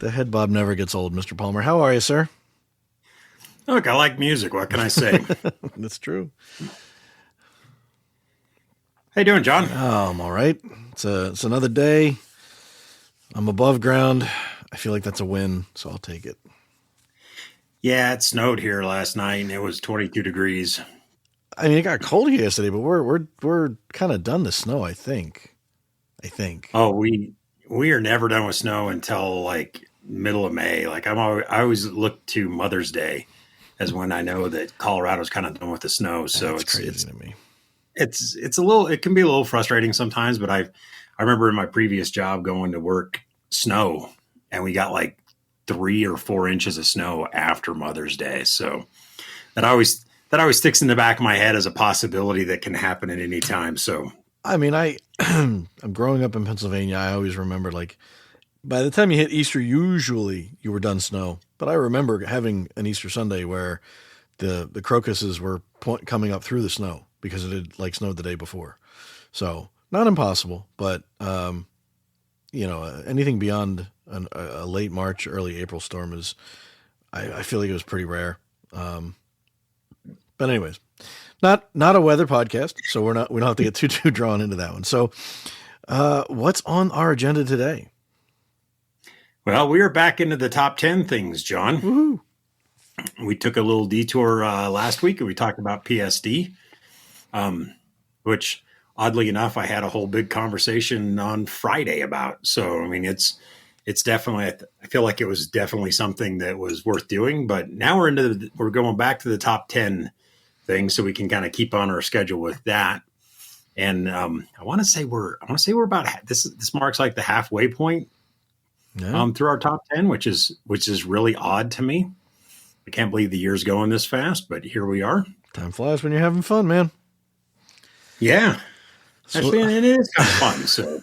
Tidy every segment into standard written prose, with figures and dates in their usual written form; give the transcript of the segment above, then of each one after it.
The head bob never gets old, Mr. Palmer. How are you, sir? Look, I like music. What can I say? That's true. How you doing, John? Oh, I'm all right. It's another day. I'm above ground. I feel like that's a win, so I'll take it. Yeah, it snowed here last night, and it was 22 degrees. I mean, it got cold here yesterday, but we're kind of done to snow. I think. Oh, we are never done with snow until like middle of May. Like I always look to Mother's Day as when I know that Colorado's kind of done with the snow. So That's crazy to me. It's it can be a little frustrating sometimes, but I remember in my previous job going to work snow, and we got like 3 or 4 inches of snow after Mother's Day. So that always sticks in the back of my head as a possibility that can happen at any time. So I mean, I'm growing up in Pennsylvania. I always remember, like, by the time you hit Easter, usually you were done snow. But I remember having an Easter Sunday where the crocuses were coming up through the snow because it had like snowed the day before. So not impossible, but anything beyond a late March, early April storm is, I feel like it was pretty rare. But anyways, not a weather podcast, so we don't have to get too drawn into that one. So, what's on our agenda today? Well, we are back into the top 10 things, John. Woohoo. We took a little detour last week, and we talked about PSD, which oddly enough, I had a whole big conversation on Friday about. So, I mean, it's definitely, I feel like it was definitely something that was worth doing. But now we're going back to the top 10 things, so we can kind of keep on our schedule with that. And I want to say we're about this marks like the halfway point through our top 10, which is really odd to me. I can't believe the year's going this fast, but here we are. Time flies when you're having fun, man. Yeah. Actually, it is kind of fun. So,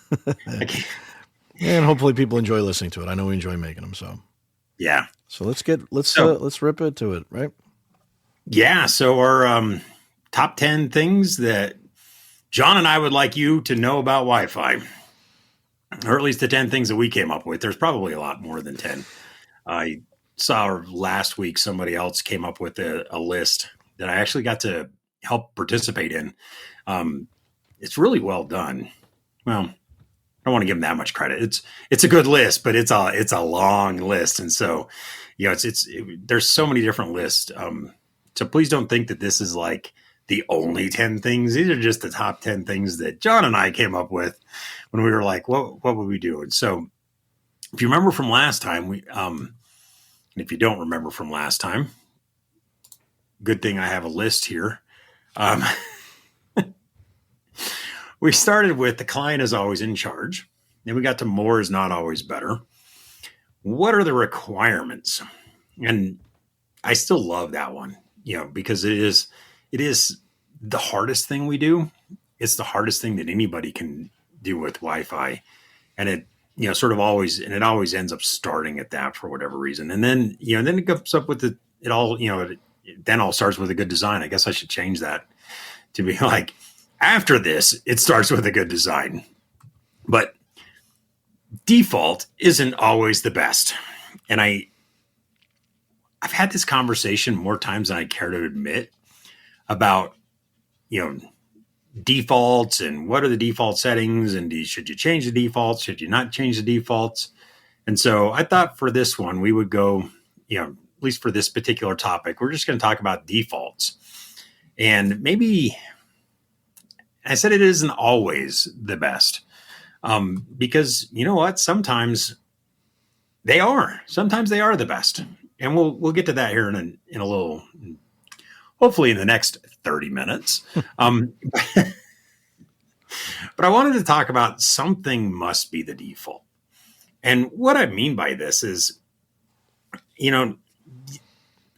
and hopefully people enjoy listening to it. I know we enjoy making them. So, yeah. So let's rip into it, right? Yeah. So our top 10 things that John and I would like you to know about Wi-Fi, or at least the 10 things that we came up with. There's probably a lot more than 10. I saw last week somebody else came up with a list that I actually got to help participate in. It's really well done. Well, I don't want to give them that much credit. It's a good list, but it's a long list. And so, there's so many different lists. So please don't think that this is like the only 10 things. These are just the top 10 things that John and I came up with when we were like, what would we do? And so if you remember from last time, and if you don't remember from last time, good thing I have a list here. We started with the client is always in charge. Then we got to more is not always better. What are the requirements? And I still love that one, because it is the hardest thing we do. It's the hardest thing that anybody can do with Wi-Fi. And it, always ends up starting at that for whatever reason. And then, then it comes up with it all starts with a good design. I guess I should change that to be like, after this, it starts with a good design. But default isn't always the best. And I've had this conversation more times than I care to admit about, defaults and what are the default settings, and should you change the defaults? Should you not change the defaults? And so I thought for this one, we would go, at least for this particular topic, we're just going to talk about defaults. And maybe I said it isn't always the best, because you know what? Sometimes they are the best. And we'll get to that here in a little, hopefully in the next 30 minutes. But I wanted to talk about something must be the default. And what I mean by this is, when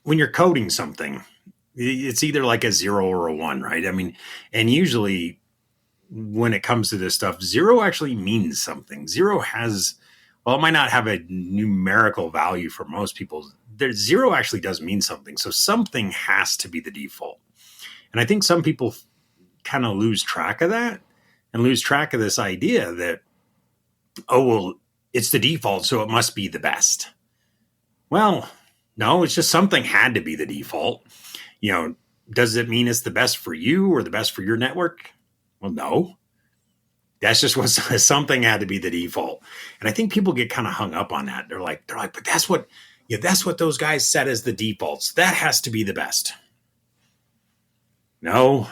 you're coding something, it's either like a 0 or a 1, right? I mean, and usually when it comes to this stuff, 0 actually means something. 0 has, well, it might not have a numerical value for most people. 0 actually does mean something. So something has to be the default. And I think some people kind of lose track of that and lose track of this idea that, oh, well, it's the default, so it must be the best. Well, no, it's just something had to be the default. You know, does it mean it's the best for you or the best for your network? Well, no. That's just what something had to be the default. And I think people get kind of hung up on that. They're like, but that's what those guys said as the defaults. That has to be the best. No,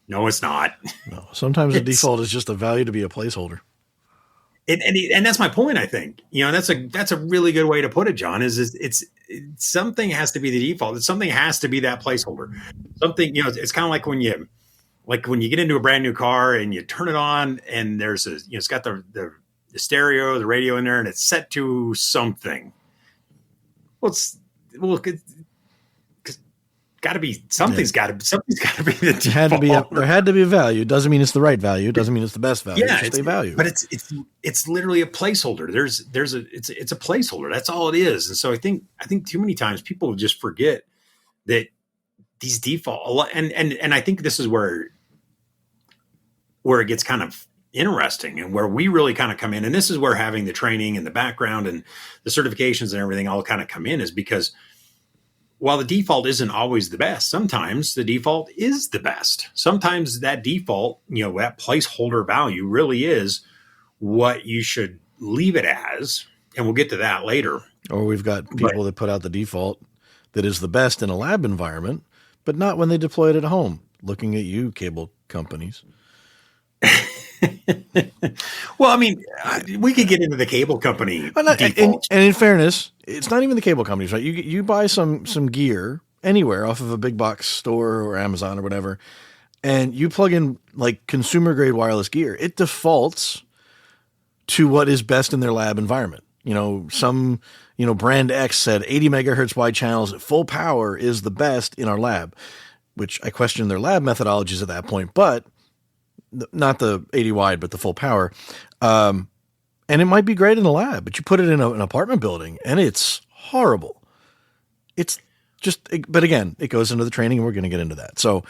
no, it's not. No, sometimes the default is just a value to be a placeholder. And that's my point. I think, that's a really good way to put it, John. It's something has to be the default. Something has to be that placeholder. Something, it's kind of like when you get into a brand new car and you turn it on and there's it's got the stereo, the radio in there, and it's set to something. Well, got to be something's got to be the default. There had to be a value. It doesn't mean it's the right value. It doesn't mean it's the best value. Yeah, it's just a value. But it's literally a placeholder. It's a placeholder. That's all it is. And so I think too many times people just forget that these default, and I think this is where it gets kind of interesting and where we really kind of come in. And this is where having the training and the background and the certifications and everything all kind of come in, is because while the default isn't always the best, sometimes the default is the best. Sometimes that default, that placeholder value really is what you should leave it as. And we'll get to that later. Or we've got people that put out the default that is the best in a lab environment, but not when they deploy it at home. Looking at you, cable companies. Well, I mean, we could get into the cable company. And in fairness, it's not even the cable companies, right? You buy some gear anywhere off of a big box store or Amazon or whatever, and you plug in like consumer grade wireless gear. It defaults to what is best in their lab environment. Brand X said 80 megahertz wide channels at full power is the best in our lab, which I question their lab methodologies at that point, but not the 80 wide, but the full power. And it might be great in the lab, but you put it in an apartment building and it's horrible. It's just, but again, it goes into the training and we're going to get into that. So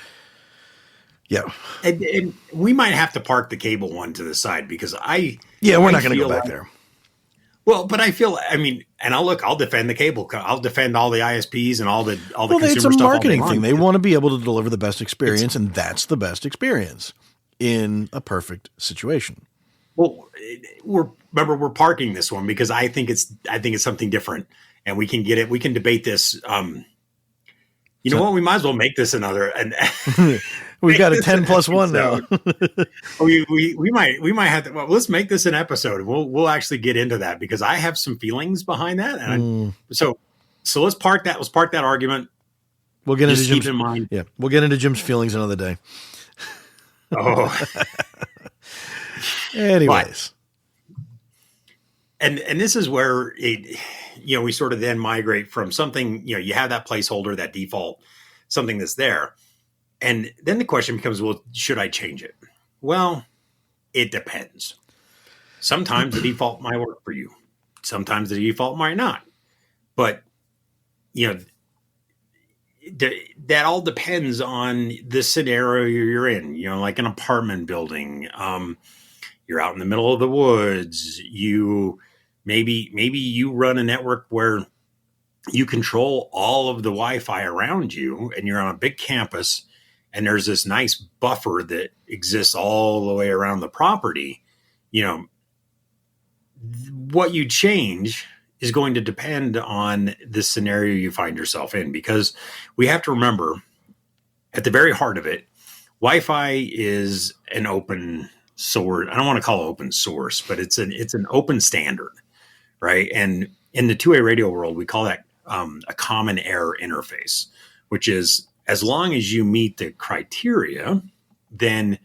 yeah. And we might have to park the cable one to the side because we're not going to go back there. Well, but I'll defend the cable. I'll defend all the ISPs and all the consumer it's a stuff marketing thing. They want to be able to deliver the best experience, and that's the best experience in a perfect situation. Well, we're parking this one because I think it's something different, and we can get it. We can debate this. What? We might as well make this another. And we've got a 10+1 now. we might have to. Well, let's make this an episode. We'll actually get into that because I have some feelings behind that. And so let's park that. Let's park that argument. We'll get into Jim's. Keep in mind. Yeah, we'll get into Jim's feelings another day. Oh. Anyways. And this is where we sort of then migrate from something, you have that placeholder, that default, something that's there. And then the question becomes, well, should I change it? Well, it depends. Sometimes the default might work for you. Sometimes the default might not. But, that all depends on the scenario you're in, like an apartment building. You're out in the middle of the woods. Maybe you run a network where you control all of the Wi-Fi around you and you're on a big campus and there's this nice buffer that exists all the way around the property. What you change is going to depend on the scenario you find yourself in, because we have to remember at the very heart of it, Wi-Fi is an open source. I don't want to call it open source, but it's an open standard, right? And in the two-way radio world, we call that a common air interface, which is as long as you meet the criteria, then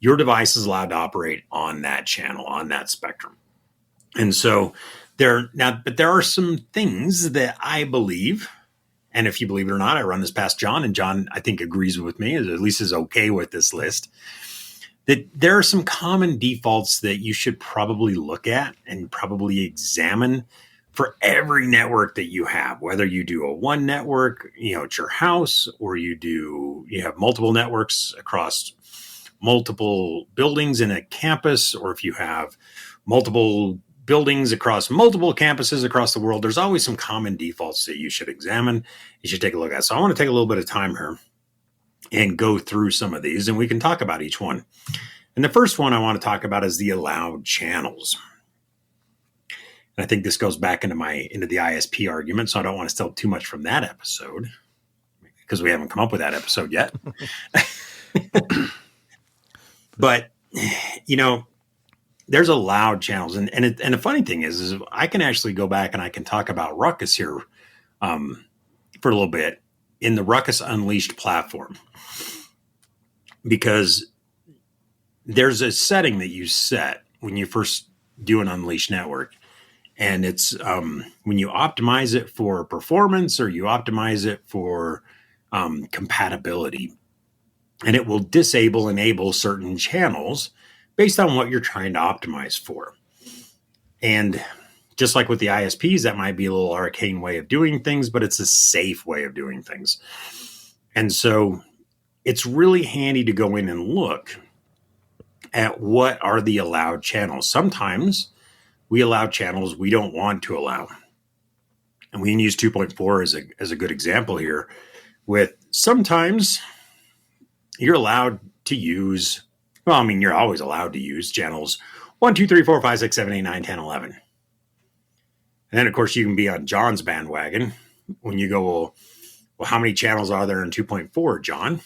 your device is allowed to operate on that channel, on that spectrum. And so but there are some things that I believe, and if you believe it or not, I run this past John, and John, I think, agrees with me, at least is okay with this list, that there are some common defaults that you should probably look at and probably examine for every network that you have, whether you do a one network, at your house, or you have multiple networks across multiple buildings in a campus, or if you have multiple buildings across multiple campuses across the world, there's always some common defaults that you should examine, you should take a look at. So I want to take a little bit of time here and go through some of these, and we can talk about each one. And the first one I want to talk about is the allowed channels. And I think this goes back into the ISP argument, so I don't want to steal too much from that episode because we haven't come up with that episode yet. But, there's allowed channels. And the funny thing is I can actually go back and I can talk about Ruckus here for a little bit in the Ruckus Unleashed platform, because there's a setting that you set when you first do an Unleashed network. And it's when you optimize it for performance or you optimize it for compatibility, and it will disable, enable certain channels based on what you're trying to optimize for. And just like with the ISPs, that might be a little arcane way of doing things, but it's a safe way of doing things. And so it's really handy to go in and look at what are the allowed channels. Sometimes we allow channels we don't want to allow. And we can use 2.4 as a good example here, with sometimes you're allowed to use, you're always allowed to use channels 1, 2, 3, 4, 5, 6, 7, 8, 9, 10, 11. And then, of course, you can be on John's bandwagon when you go, well, how many channels are there in 2.4, John?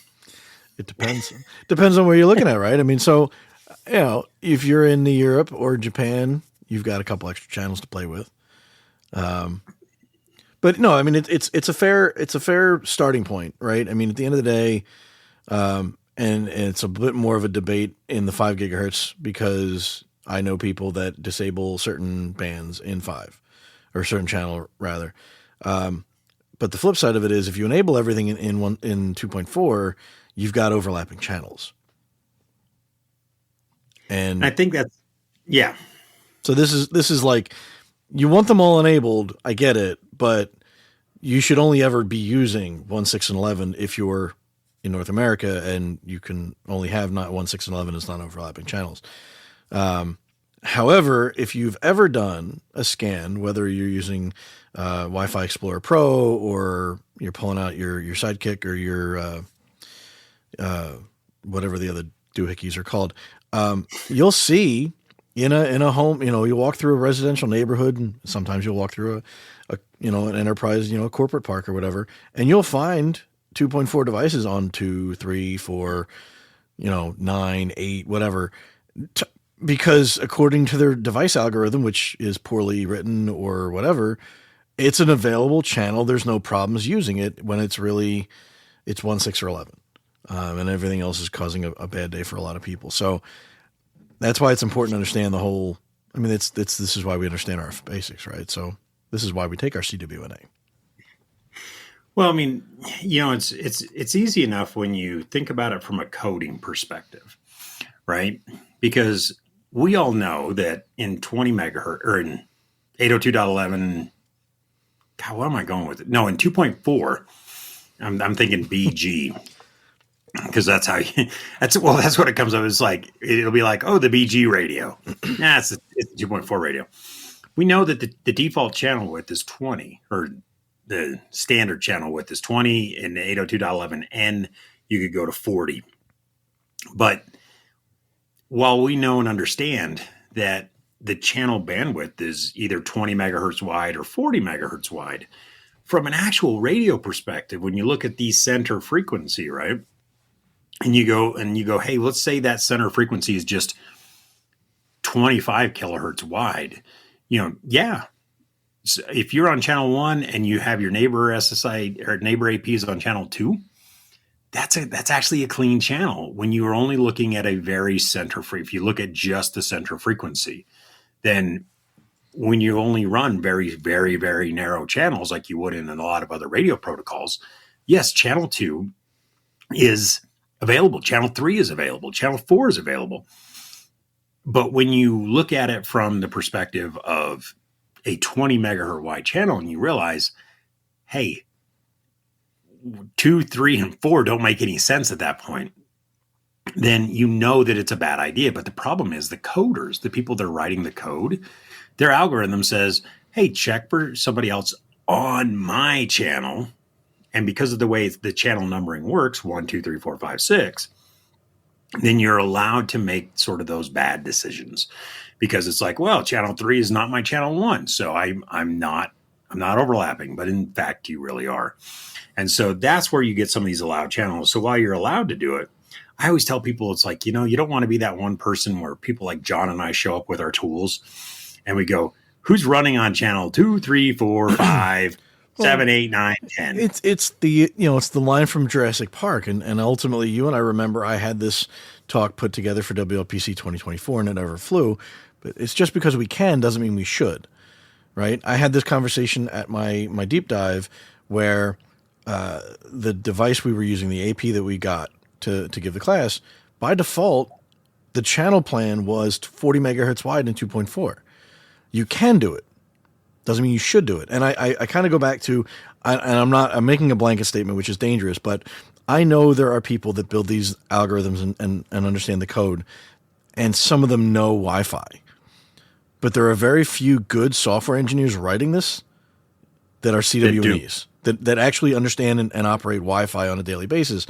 It depends. Depends on where you're looking at, right? So, if you're in Europe or Japan, you've got a couple extra channels to play with. But no, it's a fair starting point, right? At the end of the day, and it's a bit more of a debate in the 5 gigahertz because I know people that disable certain bands in 5 or certain channel rather. But the flip side of it is if you enable everything in 2.4, you've got overlapping channels. And I think that's, yeah. So this is like, you want them all enabled. I get it, but you should only ever be using 1, 6, and 11 if you're in North America, and you can only have not 1, 6, and 11 as non-overlapping channels. However, if you've ever done a scan, whether you're using Wi-Fi Explorer Pro or you're pulling out your Sidekick or your whatever the other doohickeys are called, you'll see in a home, you walk through a residential neighborhood, and sometimes you'll walk through an enterprise, a corporate park or whatever, and you'll find 2.4 devices on 2, 3, 4, 9, 8, whatever, because according to their device algorithm, which is poorly written or whatever, it's an available channel. There's no problems using it when it's 1, 6, or 11. And everything else is causing a bad day for a lot of people. So that's why it's important to understand the whole. This is why we understand our basics, right? So this is why we take our CWNA. Well, it's easy enough when you think about it from a coding perspective, right? Because we all know that in 20 megahertz or in 802.11, God, what am I going with it? No, in 2.4, I'm thinking BG. Because that's that's what it comes up. It's like, it'll be like, oh, the BG radio. It's the 2.4 radio. We know that the default channel width is 20, or the standard channel width is 20. In the 802.11n, you could go to 40. But while we know and understand that the channel bandwidth is either 20 megahertz wide or 40 megahertz wide, from an actual radio perspective, when you look at the center frequency, right? And you go, hey, let's say that center frequency is just 25 kilohertz wide. So if you're on channel 1 and you have your neighbor SSI or neighbor APs on channel 2, that's actually a clean channel when you are only looking at a very center if you look at just the center frequency. Then when you only run very, very, very narrow channels like you would in a lot of other radio protocols, yes, channel 2 is available. Channel 3 is available. Channel 4 is available. But when you look at it from the perspective of a 20 megahertz wide channel and you realize, hey, 2, 3, and 4 don't make any sense at that point, then you know that it's a bad idea. But the problem is the coders, the people that are writing the code, their algorithm says, hey, check for somebody else on my channel. And because of the way the channel numbering works, 1, 2, 3, 4, 5, 6, then you're allowed to make sort of those bad decisions, because it's like, well, channel 3 is not my channel 1, so I'm not overlapping, but in fact you really are. And so that's where you get some of these allowed channels. So while you're allowed to do it, I always tell people, it's like, you don't want to be that one person where people like John and I show up with our tools and we go, who's running on channel 2, 3, 4, 5, 7, 8, 9, 10? It's the it's the line from Jurassic Park, and ultimately you and I remember I had this talk put together for WLPC 2024 and it never flew, but it's just because we can doesn't mean we should, right? I had this conversation at my deep dive where the device we were using, the AP that we got to give the class, by default, the channel plan was 40 megahertz wide and 2.4. You can do it. Doesn't mean you should do it. And I kind of go back to, I'm making a blanket statement, which is dangerous, but I know there are people that build these algorithms and understand the code, and some of them know Wi-Fi. But there are very few good software engineers writing this that are CWEs, that actually understand and operate Wi-Fi on a daily basis.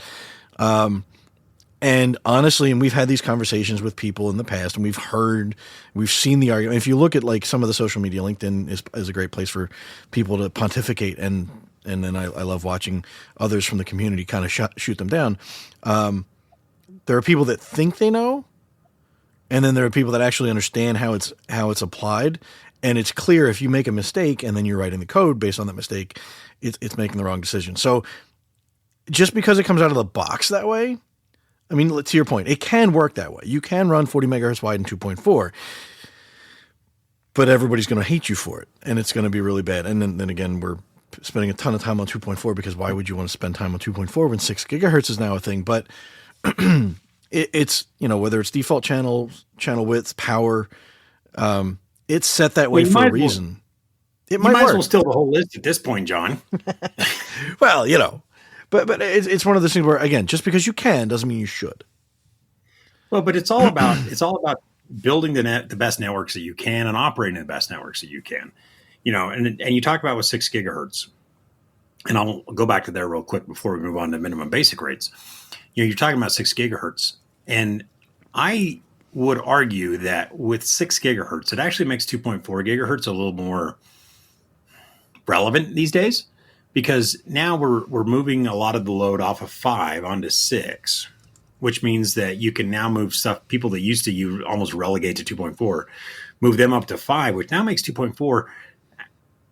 And honestly, and we've had these conversations with people in the past, and we've seen the argument. If you look at like some of the social media, LinkedIn is a great place for people to pontificate, and then I love watching others from the community kind of shoot them down. There are people that think they know, and then there are people that actually understand how it's applied. And it's clear if you make a mistake and then you're writing the code based on that mistake, it's making the wrong decision. So just because it comes out of the box that way, I mean, to your point, it can work that way. You can run 40 megahertz wide and 2.4, but everybody's going to hate you for it, and it's going to be really bad. And then again, we're spending a ton of time on 2.4 because why would you want to spend time on 2.4 when 6 gigahertz is now a thing? But it's, whether it's default channel width, power, it's set that way for a reason. It might as well steal the whole list at this point, John. Well, But it's one of those things where, again, just because you can doesn't mean you should. Well, but it's all about building the best networks that you can and operating the best networks that you can. And you talk about with 6 gigahertz, and I'll go back to there real quick before we move on to minimum basic rates. You're talking about 6 gigahertz, and I would argue that with 6 gigahertz, it actually makes 2.4 gigahertz a little more relevant these days, because now we're moving a lot of the load off of 5 onto 6, which means that you can now move stuff, people that used to you almost relegate to 2.4, move them up to 5, which now makes 2.4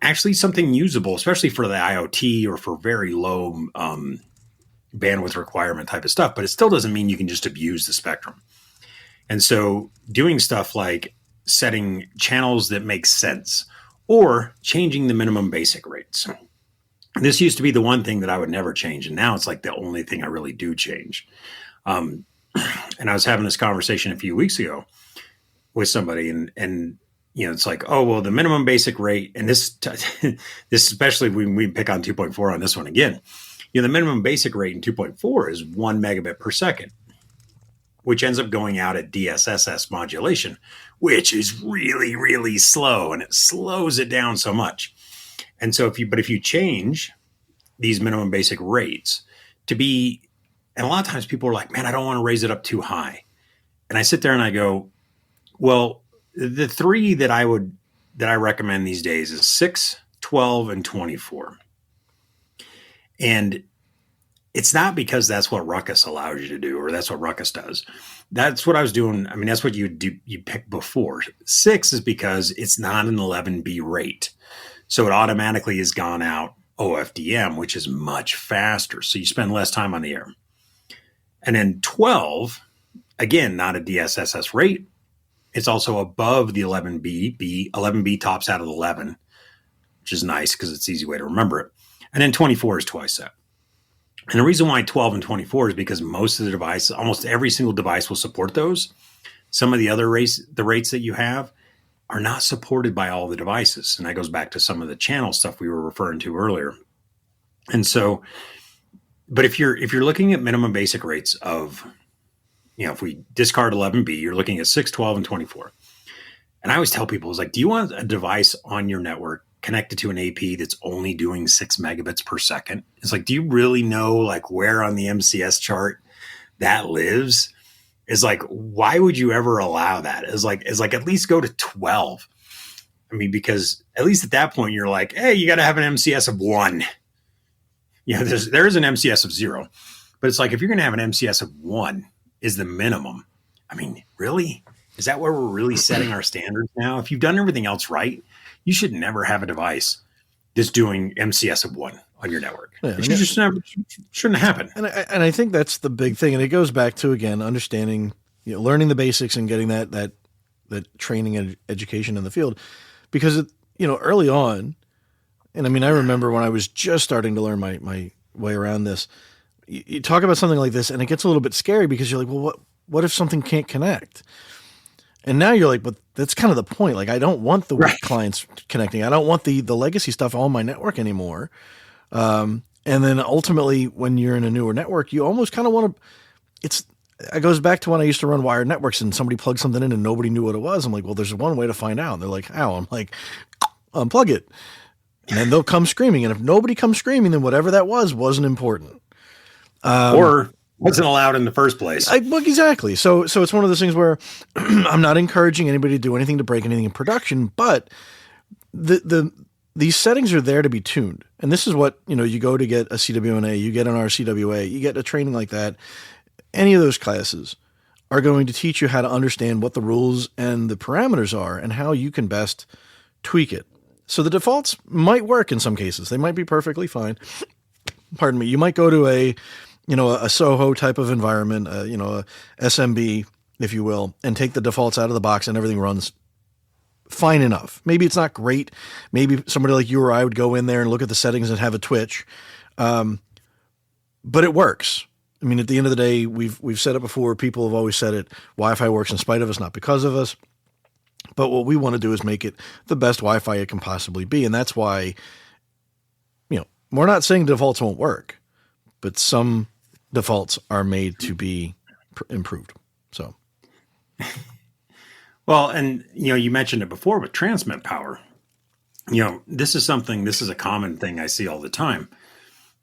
actually something usable, especially for the IoT or for very low bandwidth requirement type of stuff. But it still doesn't mean you can just abuse the spectrum. And so doing stuff like setting channels that make sense or changing the minimum basic rates. This used to be the one thing that I would never change, and now it's like the only thing I really do change. And I was having this conversation a few weeks ago with somebody, and it's like, oh well, the minimum basic rate, and this especially when we pick on 2.4 on this one again, the minimum basic rate in 2.4 is 1 megabit per second, which ends up going out at DSSS modulation, which is really, really slow, and it slows it down so much. And so if you change these minimum basic rates to be, and a lot of times people are like, man, I don't want to raise it up too high. And I sit there and I go, well, the 3 that I recommend these days is 6, 12, and 24. And it's not because that's what Ruckus allows you to do, or that's what Ruckus does. That's what I was doing. I mean, that's what you picked before. 6 is because it's not an 11B rate. So it automatically has gone out OFDM, which is much faster. So you spend less time on the air. And then 12, again, not a DSSS rate. It's also above the 11B. 11B tops out at 11, which is nice because it's an easy way to remember it. And then 24 is twice that. And the reason why 12 and 24 is because most of the devices, almost every single device will support those. Some of the other rates that you have are not supported by all the devices. And that goes back to some of the channel stuff we were referring to earlier. And so, but if you're looking at minimum basic rates of, if we discard 11B, you're looking at 6, 12, and 24. And I always tell people, it's like, do you want a device on your network connected to an AP that's only doing 6 megabits per second? It's like, do you really know like where on the MCS chart that lives? Is like, why would you ever allow that? Is like at least go to 12. I mean, because at least at that point you're like, hey, you got to have an MCS of 1. You know, there is an MCS of 0, but it's like, if you're going to have an MCS of 1 is the minimum. I mean, really? Is that where we're really setting our standards now? If you've done everything else right, you should never have a device that's doing MCS of 1 on your network. Yeah, it just never shouldn't happen. And I think that's the big thing. And it goes back to, again, understanding, learning the basics and getting that training and education in the field. Because, early on, and I mean, I remember when I was just starting to learn my way around this, you talk about something like this and it gets a little bit scary because you're like, well, what if something can't connect? And now you're like, but that's kind of the point. Like, I don't want the weak clients connecting. I don't want the legacy stuff on my network anymore. And then ultimately, when you're in a newer network, you almost kind of want to, it goes back to when I used to run wired networks and somebody plugged something in and nobody knew what it was. I'm like, well, there's one way to find out. And they're like, how? I'm like, unplug it. And then they'll come screaming. And if nobody comes screaming, then whatever that wasn't important. Or wasn't allowed in the first place. Exactly. So it's one of those things where I'm not encouraging anybody to do anything to break anything in production, but these settings are there to be tuned. And this is what, you go to get a CWNA, you get an RCWA, you get a training like that. Any of those classes are going to teach you how to understand what the rules and the parameters are and how you can best tweak it. So the defaults might work in some cases. They might be perfectly fine. Pardon me. You might go to a Soho type of environment, a SMB, if you will, and take the defaults out of the box and everything runs fine enough. Maybe it's not great. Maybe somebody like you or I would go in there and look at the settings and have a twitch. But it works. I mean, at the end of the day, we've said it before. People have always said it. Wi-Fi works in spite of us, not because of us. But what we want to do is make it the best Wi-Fi it can possibly be. And that's why, we're not saying defaults won't work, but some defaults are made to be improved. So. Well, and, you mentioned it before with transmit power. This is a common thing I see all the time,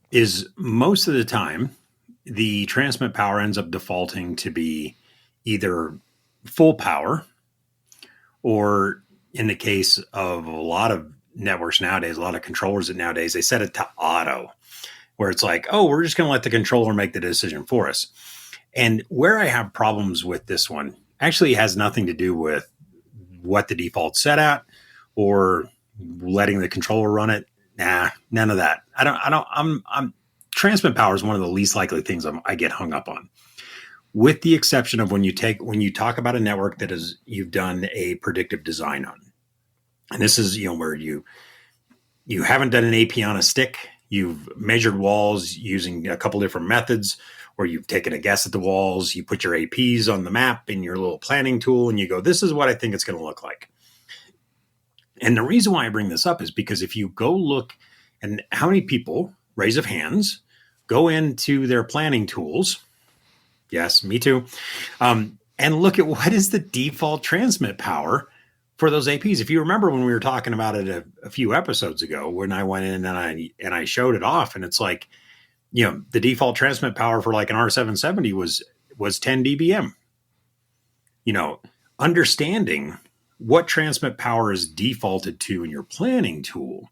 is most of the time the transmit power ends up defaulting to be either full power, or in the case of a lot of networks nowadays, a lot of controllers nowadays, they set it to auto, where it's like, oh, we're just going to let the controller make the decision for us. And where I have problems with this one actually has nothing to do with what the default's set at or letting the controller run it. Nah, none of that. I'm transmit power is one of the least likely things I get hung up on, with the exception of when you talk about a network that you've done a predictive design on. And this is, where you haven't done an AP on a stick. You've measured walls using a couple different methods, or you've taken a guess at the walls. You put your APs on the map in your little planning tool and you go, this is what I think it's going to look like. And the reason why I bring this up is because if you go look, and how many people, raise of hands, go into their planning tools. Yes, me too. And look at what is the default transmit power for those APs. If you remember when we were talking about it a few episodes ago, when I went in and I showed it off, and it's like, the default transmit power for like an R770 was 10 dBm. Understanding what transmit power is defaulted to in your planning tool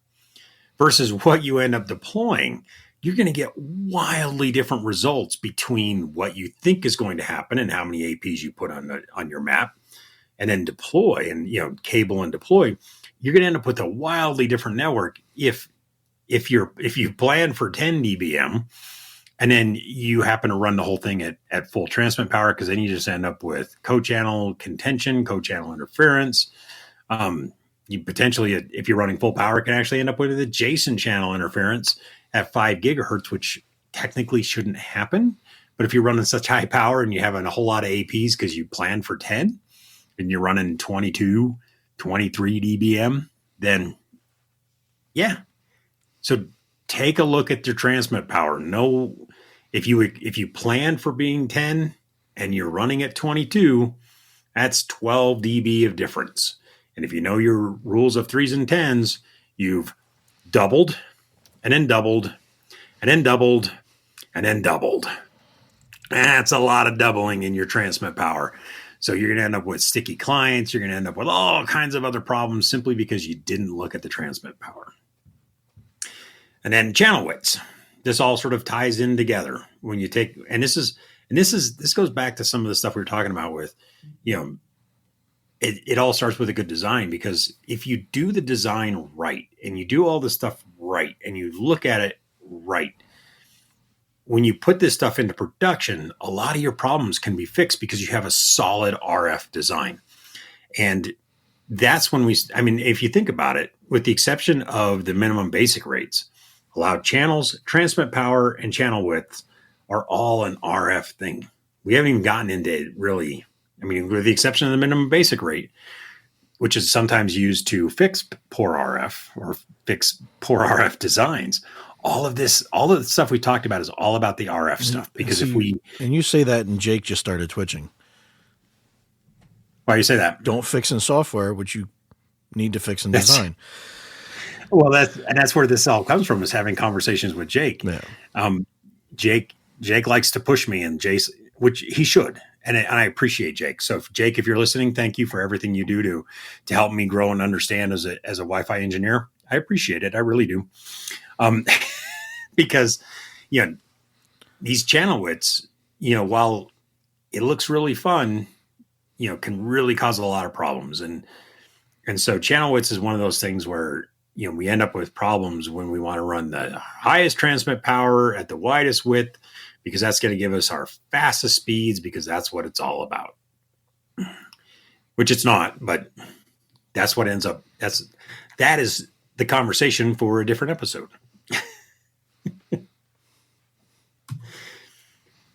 versus what you end up deploying, you're going to get wildly different results between what you think is going to happen and how many APs you put on your map, and then deploy and cable and deploy. You're going to end up with a wildly different network if you plan for 10 dBm and then you happen to run the whole thing at full transmit power, because then you just end up with co-channel contention, co-channel interference. You potentially, if you're running full power, can actually end up with adjacent channel interference at 5 gigahertz, which technically shouldn't happen. But if you're running such high power and you have a whole lot of APs because you planned for 10 and you're running 22, 23 dBm, then yeah. So take a look at your transmit power. Know if you plan for being 10 and you're running at 22, that's 12 dB of difference. And if you know your rules of threes and tens, you've doubled and then doubled and then doubled and then doubled. That's a lot of doubling in your transmit power. So you're going to end up with sticky clients. You're going to end up with all kinds of other problems simply because you didn't look at the transmit power. And then channel widths. This all sort of ties in together when you take, and this goes back to some of the stuff we were talking about with, it all starts with a good design, because if you do the design right and you do all the stuff right and you look at it right, when you put this stuff into production, a lot of your problems can be fixed because you have a solid RF design. And that's when if you think about it, with the exception of the minimum basic rates, allowed channels, transmit power, and channel widths are all an RF thing. We haven't even gotten into really, with the exception of the minimum basic rate, which is sometimes used to fix poor RF or fix poor RF designs. All of the stuff we talked about is all about the RF stuff. Because and you say that, and Jake just started twitching. Why do you say that? Don't fix in software, which you need to fix in design. Well, that's where this all comes from, is having conversations with Jake. Yeah. Jake likes to push me, and Jason, which he should. And I appreciate Jake. So Jake, if you're listening, thank you for everything you do to help me grow and understand as a Wi-Fi engineer. I appreciate it. I really do. Because, these channel widths, while it looks really fun, can really cause a lot of problems. And so channel widths is one of those things where, we end up with problems when we want to run the highest transmit power at the widest width, because that's going to give us our fastest speeds, because that's what it's all about. Which it's not, but that's what ends up, that is the conversation for a different episode.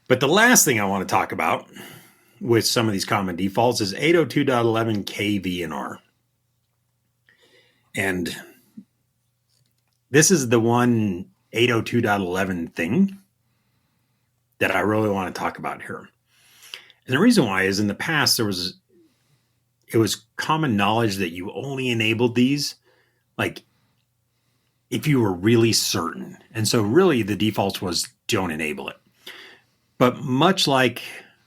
But the last thing I want to talk about with some of these common defaults is 802.11 KVNR. And this is the one 802.11 thing that I really want to talk about here. And the reason why is, in the past, it was common knowledge that you only enabled these like if you were really certain. And so really the defaults was don't enable it. But much like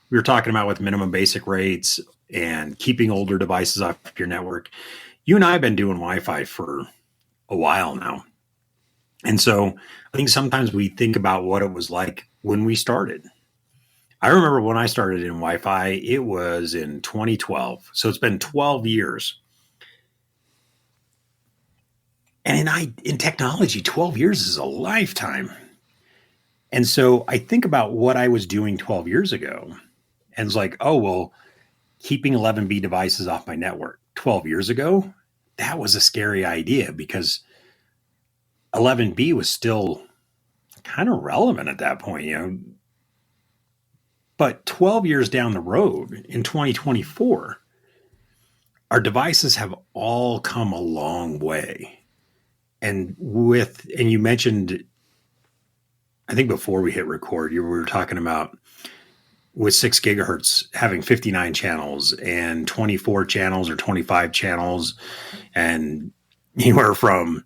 we were talking about with minimum basic rates and keeping older devices off your network, you and I have been doing Wi-Fi for a while now. And so I think sometimes we think about what it was like when we started. I remember when I started in Wi-Fi, it was in 2012. So it's been 12 years. And in technology, 12 years is a lifetime. And so I think about what I was doing 12 years ago, and it's like, oh, well, keeping 11B devices off my network 12 years ago, that was a scary idea, because 11B was still kind of relevant at that point, But 12 years down the road, in 2024, our devices have all come a long way. And you mentioned, I think before we hit record, we were talking about with 6 gigahertz having 59 channels and 24 channels or 25 channels, and anywhere from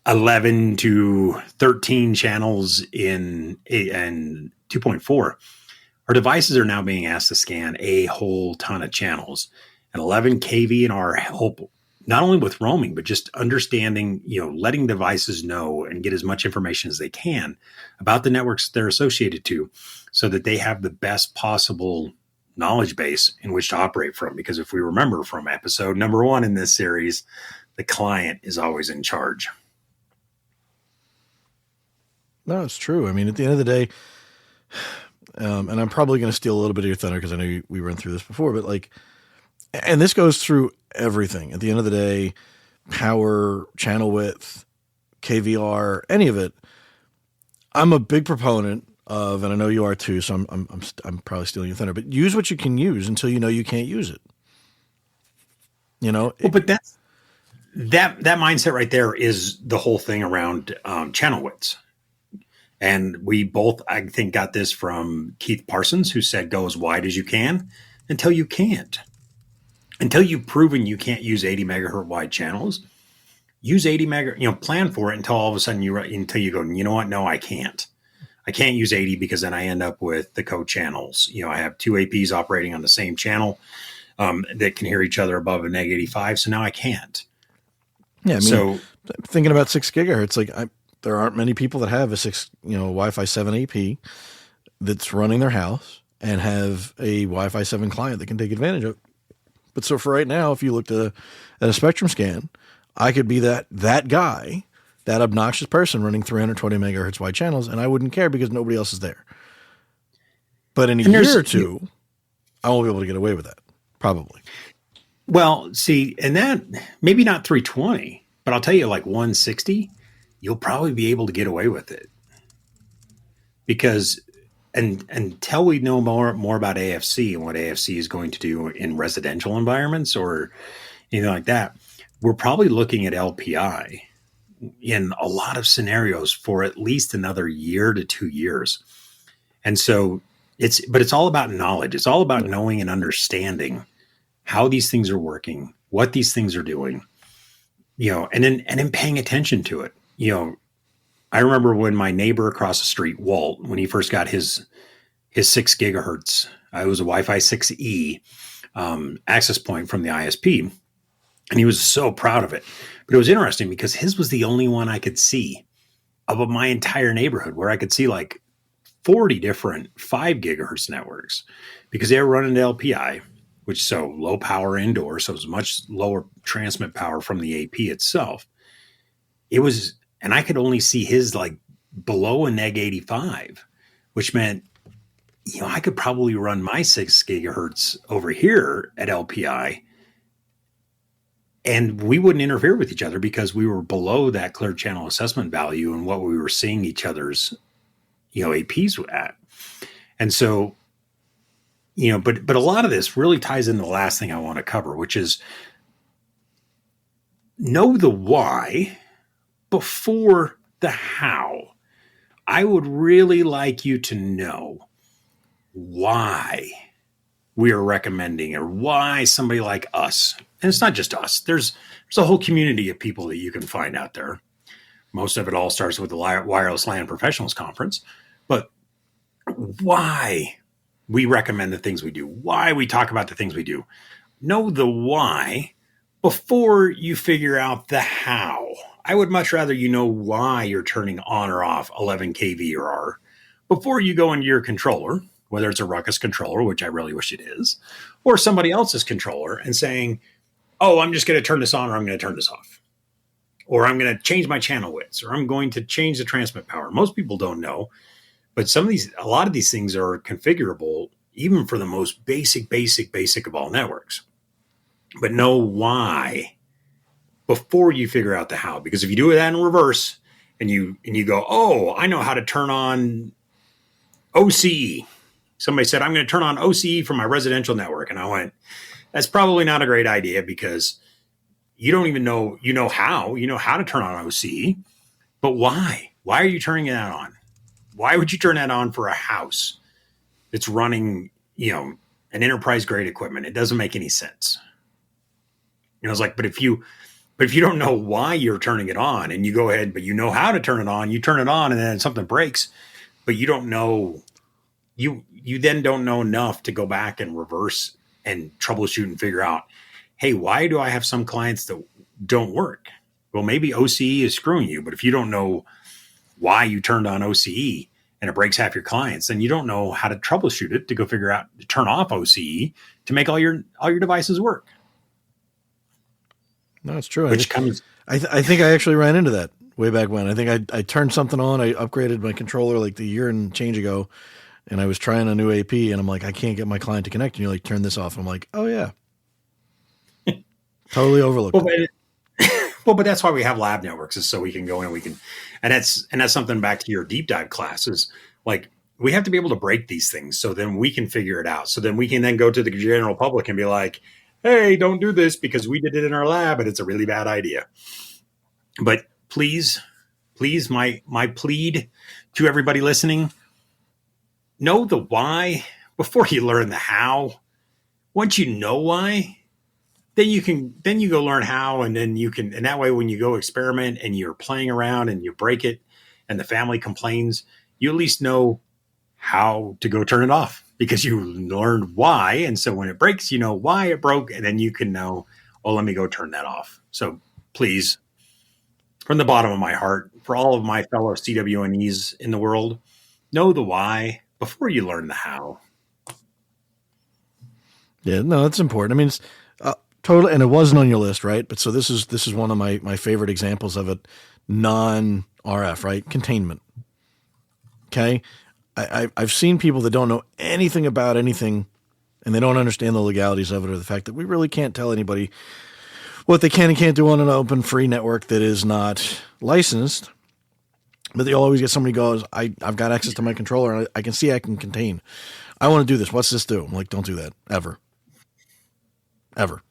11 to 13 channels in 2.4. Our devices are now being asked to scan a whole ton of channels, and 11 KVNR help not only with roaming, but just understanding, letting devices know and get as much information as they can about the networks they're associated to, so that they have the best possible knowledge base in which to operate from. Because if we remember from episode number 1 in this series, the client is always in charge. No, it's true. At the end of the day, and I'm probably going to steal a little bit of your thunder because I know we ran through this before, but and this goes through everything. At the end of the day, power, channel width, KVR, any of it, I'm a big proponent of, and I know you are too, so I'm probably stealing your thunder, but use what you can use until you know you can't use it. But that mindset right there is the whole thing around channel widths. And we both, I think, got this from Keith Parsons, who said, go as wide as you can until you can't. until you've proven you can't use 80 megahertz wide channels, use 80 megahertz, plan for it until all of a sudden until you go, you know what? No, I can't. I can't use 80 because then I end up with the co-channels. I have two APs operating on the same channel that can hear each other above a neg 85. So now I can't. Yeah. I mean, thinking about 6 gigahertz, there aren't many people that have a Wi-Fi 7 AP that's running their house and have a Wi-Fi 7 client that can take advantage of it. But so for right now, if you looked at a spectrum scan, I could be that guy, that obnoxious person running 320 megahertz wide channels, and I wouldn't care because nobody else is there. But in a year or two, I won't be able to get away with that, probably. Well, see, and that maybe not 320, but I'll tell you, like 160, you'll probably be able to get away with it. Because until we know more about AFC and what AFC is going to do in residential environments or anything like that, we're probably looking at LPI in a lot of scenarios for at least another year to 2 years. And so it's all about knowledge. It's all about knowing and understanding how these things are working, what these things are doing, and then paying attention to it. I remember when my neighbor across the street, Walt, when he first got his 6 gigahertz, it was a Wi-Fi 6E access point from the ISP, and he was so proud of it. But it was interesting because his was the only one I could see of my entire neighborhood, where I could see like 40 different 5 gigahertz networks because they were running to LPI, which so low power indoor, so it was much lower transmit power from the AP itself. And I could only see his like below a neg 85, which meant, I could probably run my 6 gigahertz over here at LPI and we wouldn't interfere with each other because we were below that clear channel assessment value and what we were seeing each other's, APs at. And so, but a lot of this really ties into the last thing I want to cover, which is know the why before the how. I would really like you to know why we are recommending or why somebody like us, and it's not just us, there's a whole community of people that you can find out there. Most of it all starts with the Wireless LAN Professionals Conference, but why we recommend the things we do, why we talk about the things we do. Know the why before you figure out the how. I would much rather you know why you're turning on or off 11 kV or R before you go into your controller, whether it's a Ruckus controller, which I really wish it is, or somebody else's controller and saying, oh, I'm just going to turn this on or I'm going to turn this off. Or I'm going to change my channel widths or I'm going to change the transmit power. Most people don't know, but a lot of these things are configurable even for the most basic of all networks. But know why before you figure out the how. Because if you do that in reverse and you go, oh, I know how to turn on OCE. Somebody said, I'm going to turn on OCE for my residential network. And I went, that's probably not a great idea because you don't even know, how to turn on OCE, but why? Why are you turning that on? Why would you turn that on for a house that's running, an enterprise grade equipment? It doesn't make any sense. It's like, but if you don't know why you're turning it on and you go ahead, but you know how to turn it on, you turn it on and then something breaks, but you don't know, you then don't know enough to go back and reverse and troubleshoot and figure out, hey, why do I have some clients that don't work? Well, maybe OCE is screwing you, but if you don't know why you turned on OCE and it breaks half your clients, then you don't know how to troubleshoot it to go figure out to turn off OCE to make all your devices work. No, it's true. I think I actually ran into that way back when. I think I turned something on. I upgraded my controller like the year and change ago, and I was trying a new AP, and I'm like, I can't get my client to connect. And you're like, turn this off. I'm like, oh yeah, totally overlooked. But that's why we have lab networks, is so we can go in and we can, and that's something back to your deep dive classes. Like we have to be able to break these things, so then we can figure it out. So then we can then go to the general public and be like, hey, don't do this because we did it in our lab and it's a really bad idea. But please, my plead to everybody listening, know the why before you learn the how. Once you know why, then you go learn how, and then you can, and that way when you go experiment and you're playing around and you break it and the family complains, you at least know how to go turn it off because you learned why. And so when it breaks, you know why it broke, and then you can know, oh, let me go turn that off. So please, from the bottom of my heart, for all of my fellow CWNEs in the world, know the why before you learn the how. Yeah, no, that's important. I mean, it's totally, and it wasn't on your list, right? But so this is one of my favorite examples of it, non-RF, right? Containment. Okay, I've seen people that don't know anything about anything, and they don't understand the legalities of it, or the fact that we really can't tell anybody what they can and can't do on an open, free network that is not licensed. But they always get somebody goes, I've got access to my controller, and I can see I can contain. I want to do this. What's this do? I'm like, don't do that ever. Ever.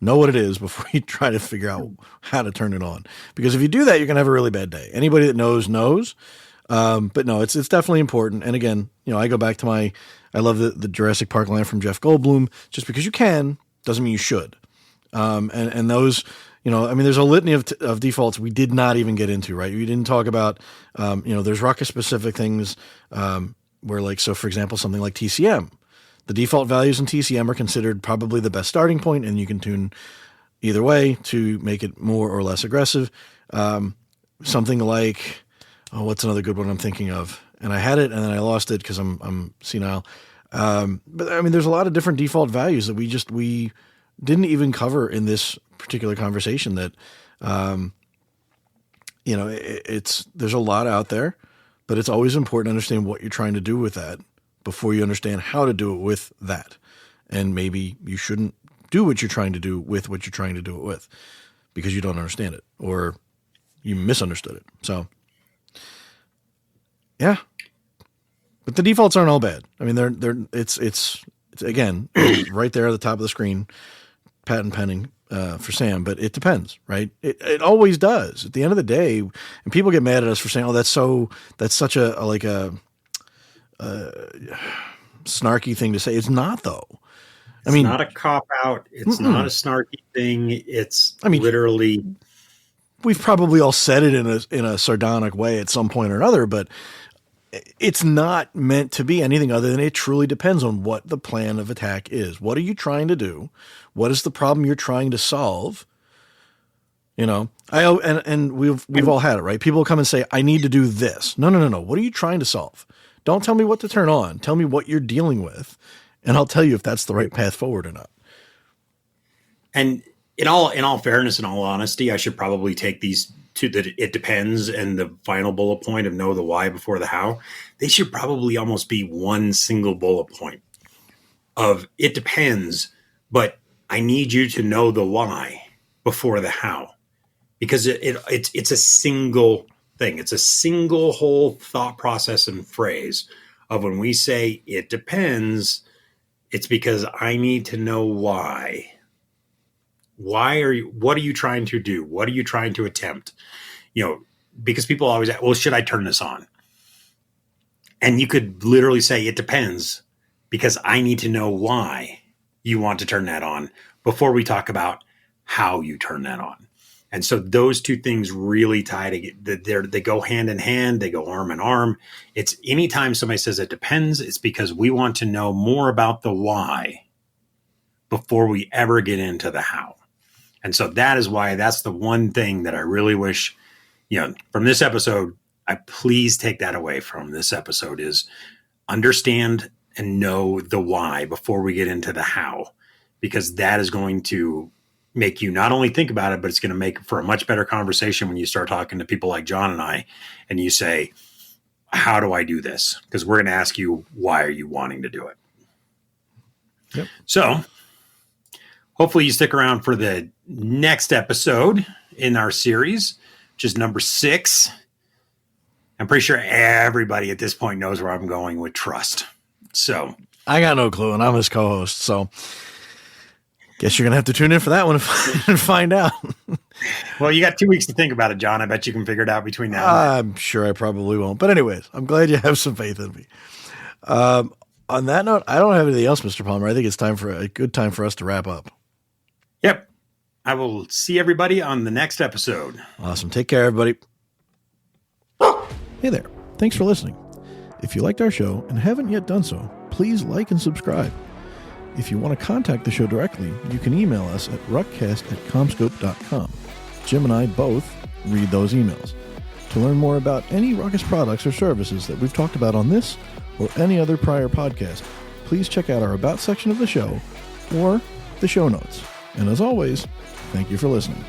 Know what it is before you try to figure out how to turn it on. Because if you do that, you're going to have a really bad day. Anybody that knows. But no, it's definitely important. And again, I go back to I love the Jurassic Park line from Jeff Goldblum. Just because you can doesn't mean you should. And those, I mean, there's a litany of defaults we did not even get into, right? We didn't talk about, there's Ruckus specific things, where like, so for example, something like TCM, the default values in TCM are considered probably the best starting point, and you can tune either way to make it more or less aggressive. Something like, what's another good one I'm thinking of? And I had it and then I lost it because I'm senile. But I mean, there's a lot of different default values that we didn't even cover in this particular conversation that, there's a lot out there, but it's always important to understand what you're trying to do with that before you understand how to do it with that. And maybe you shouldn't do what you're trying to do with what you're trying to do it with because you don't understand it or you misunderstood it. So yeah, but the defaults aren't all bad. I mean, it's again, right there at the top of the screen, patent pending, for Sam, but it depends, right? It always does. At the end of the day, and people get mad at us for saying, "Oh, that's such a snarky thing to say." It's not, though. It's not a cop out. It's not a snarky thing. It's literally. We've probably all said it in a sardonic way at some point or another, but it's not meant to be anything other than it truly depends on what the plan of attack is. What are you trying to do? What is the problem you're trying to solve? We've all had it, right? People come and say, "I need to do this." No. What are you trying to solve? Don't tell me what to turn on. Tell me what you're dealing with, and I'll tell you if that's the right path forward or not. And in all fairness and all honesty, I should probably take these to that it depends and the final bullet point of know the why before the how. They should probably almost be one single bullet point of it depends, but I need you to know the why before the how, because it's a single thing. It's a single whole thought process and phrase of when we say it depends, it's because I need to know why. What are you trying to do? What are you trying to attempt? Because people always ask, well, should I turn this on? And you could literally say it depends because I need to know why you want to turn that on before we talk about how you turn that on. And so those two things really tie together. They go hand in hand. They go arm in arm. It's anytime somebody says it depends, it's because we want to know more about the why before we ever get into the how. And so that is why that's the one thing that I really wish, from this episode, I please take that away from this episode is understand and know the why before we get into the how, because that is going to make you not only think about it, but it's going to make for a much better conversation when you start talking to people like John and I, and you say, how do I do this? Because we're going to ask you, why are you wanting to do it? Yep. So hopefully you stick around for the next episode in our series, which is number 6. I'm pretty sure everybody at this point knows where I'm going with trust. So I got no clue, and I'm his co-host, so guess you're going to have to tune in for that one and find out. Well, you got 2 weeks to think about it, John. I bet you can figure it out between now and then. I'm sure I probably won't. But anyways, I'm glad you have some faith in me. On that note, I don't have anything else, Mr. Palmer. I think it's a good time for us to wrap up. Yep. I will see everybody on the next episode. Awesome. Take care, everybody. Hey there. Thanks for listening. If you liked our show and haven't yet done so, please like and subscribe. If you want to contact the show directly, you can email us at ruckcast@comscope.com. Jim and I both read those emails. To learn more about any Ruckus products or services that we've talked about on this or any other prior podcast, please check out our About section of the show or the show notes. And as always, thank you for listening.